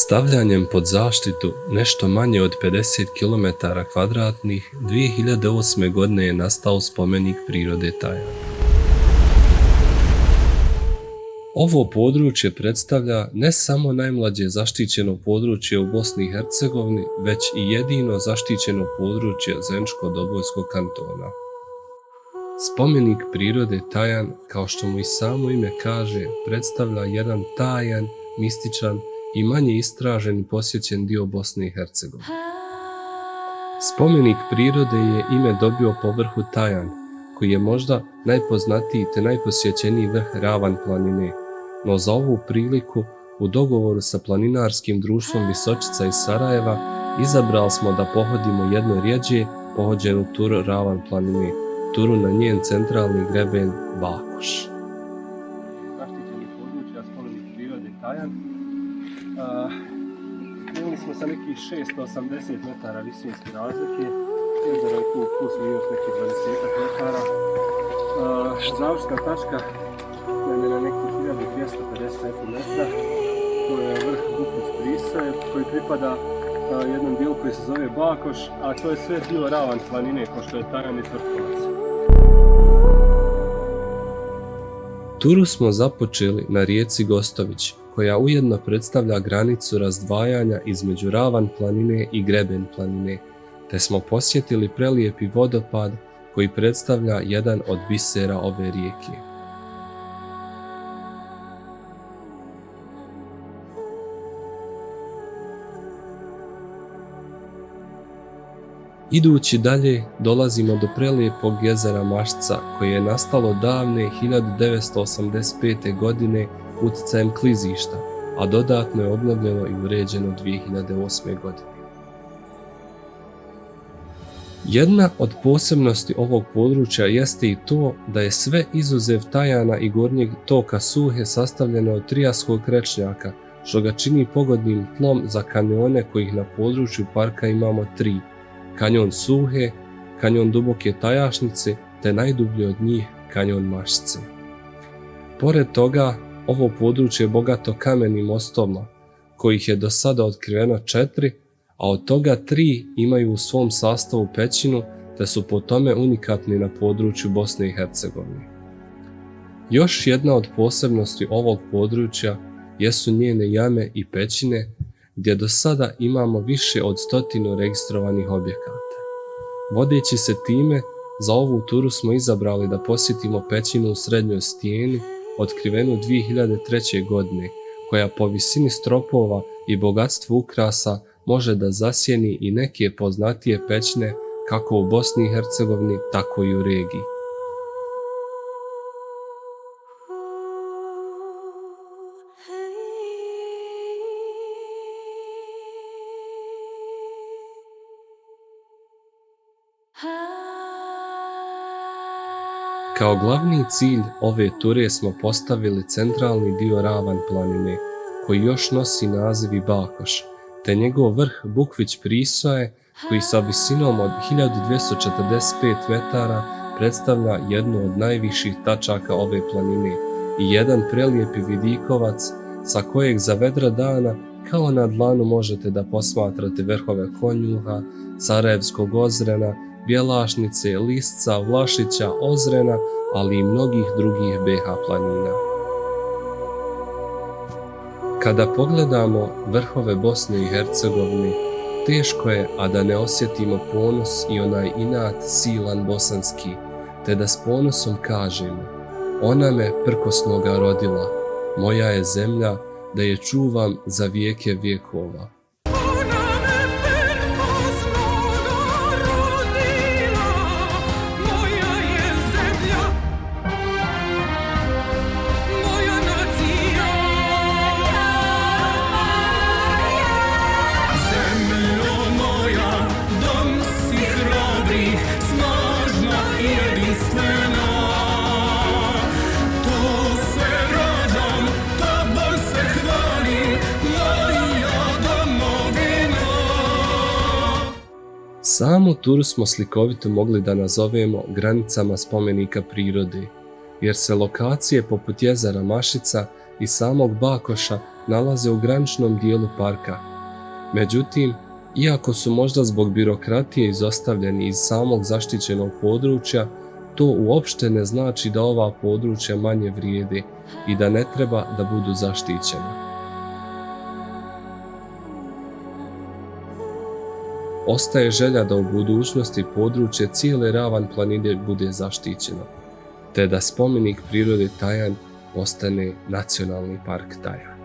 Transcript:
Stavljanjem pod zaštitu nešto manje od 50 km2 2008. godine je nastao spomenik prirode Tajan. Ovo područje predstavlja ne samo najmlađe zaštićeno područje u Bosni i Hercegovini, već i jedino zaštićeno područje Zeničko-Dobojskog kantona. Spomenik prirode Tajan, kao što mu i samo ime kaže, predstavlja jedan tajan, mističan i manje istražen i posjećen dio Bosne i Hercegovine. Spomenik prirode je ime dobio po vrhu Tajan, koji je možda najpoznatiji te najposjećeniji vrh Ravan planine, no za ovu priliku u dogovoru sa planinarskim društvom Visočica iz Sarajeva izabrali smo da pohodimo jedno rjeđe pohođenu turu Ravan planine, turu na njen centralni greben Bakoš. Zaštićeni područja spomenik prirode Tajan. Krenuli smo sa nekih 680 metara visinske razlike, jezero je tu plus minus nekih 20 metara. Završna tačka je na nekih 1250 metra, to je vrh Bukvić Prisaje koji pripada jednom dijelu koji se zove Bakoš, a to je sve dio Ravan planine, kao što je Tajan i Tvrtkovac. Turu smo započeli na rijeci Gostović, koja ujedno predstavlja granicu razdvajanja između Ravan planine i Greben planine, te smo posjetili prelijepi vodopad koji predstavlja jedan od bisera ove rijeke. Idući dalje, dolazimo do prelijepog jezera Mašca, koje je nastalo davne 1985. godine utjecajem klizišta, a dodatno je obnovljeno i uređeno 2008. godine. Jedna od posebnosti ovog područja jeste i to da je sve izuzev Tajana i gornjeg toka Suhe sastavljeno od trijaskog krečnjaka, što ga čini pogodnim tlom za kanjone kojih na području parka imamo 3. Kanjon Suhe, kanjon Duboke Tajašnice te najdublji od njih kanjon Mašce. Pored toga, ovo područje je bogato kamenim mostovima, kojih je do sada otkriveno 4, a od toga 3 imaju u svom sastavu pećinu te su po tome unikatni na području Bosne i Hercegovine. Još jedna od posebnosti ovog područja jesu njene jame i pećine, gdje do sada imamo više od 100 registrovanih objekata. Vodeći se time, za ovu turu smo izabrali da posjetimo pećinu u Srednjoj Stijeni, otkrivenu 2003. godine, koja po visini stropova i bogatstvu ukrasa može da zasjeni i neke poznatije pećine kako u Bosni i Hercegovini, tako i u regiji. Kao glavni cilj ove ture smo postavili centralni dio Ravan planine, koji još nosi naziv i Bakoš, te njegov vrh Bukvić Prisaje, koji sa visinom od 1245 metara predstavlja jednu od najviših tačaka ove planine i jedan prelijepi vidikovac sa kojeg za vedra dana kao na dlanu možete da posmatrate vrhove Konjuha, Sarajevskog Ozrena, Bjelašnice, Lisca, Vlašića, Ozrena, ali i mnogih drugih BiH planina. Kada pogledamo vrhove Bosne i Hercegovine, teško je, a da ne osjetimo ponos i onaj inat silan bosanski, te da s ponosom kažemo: ona me prkosnoga rodila, moja je zemlja, da je čuvam za vijeke vjekova. Samu turu smo slikovito mogli da nazovemo granicama spomenika prirode, jer se lokacije poput jezera Mašica i samog Bakoša nalaze u graničnom dijelu parka. Međutim, iako su možda zbog birokratije izostavljeni iz samog zaštićenog područja, to uopšte ne znači da ova područja manje vrijede i da ne treba da budu zaštićena. Ostaje želja da u budućnosti područje cijele Ravan planine bude zaštićeno, te da spomenik prirode Tajan postane Nacionalni park Tajan.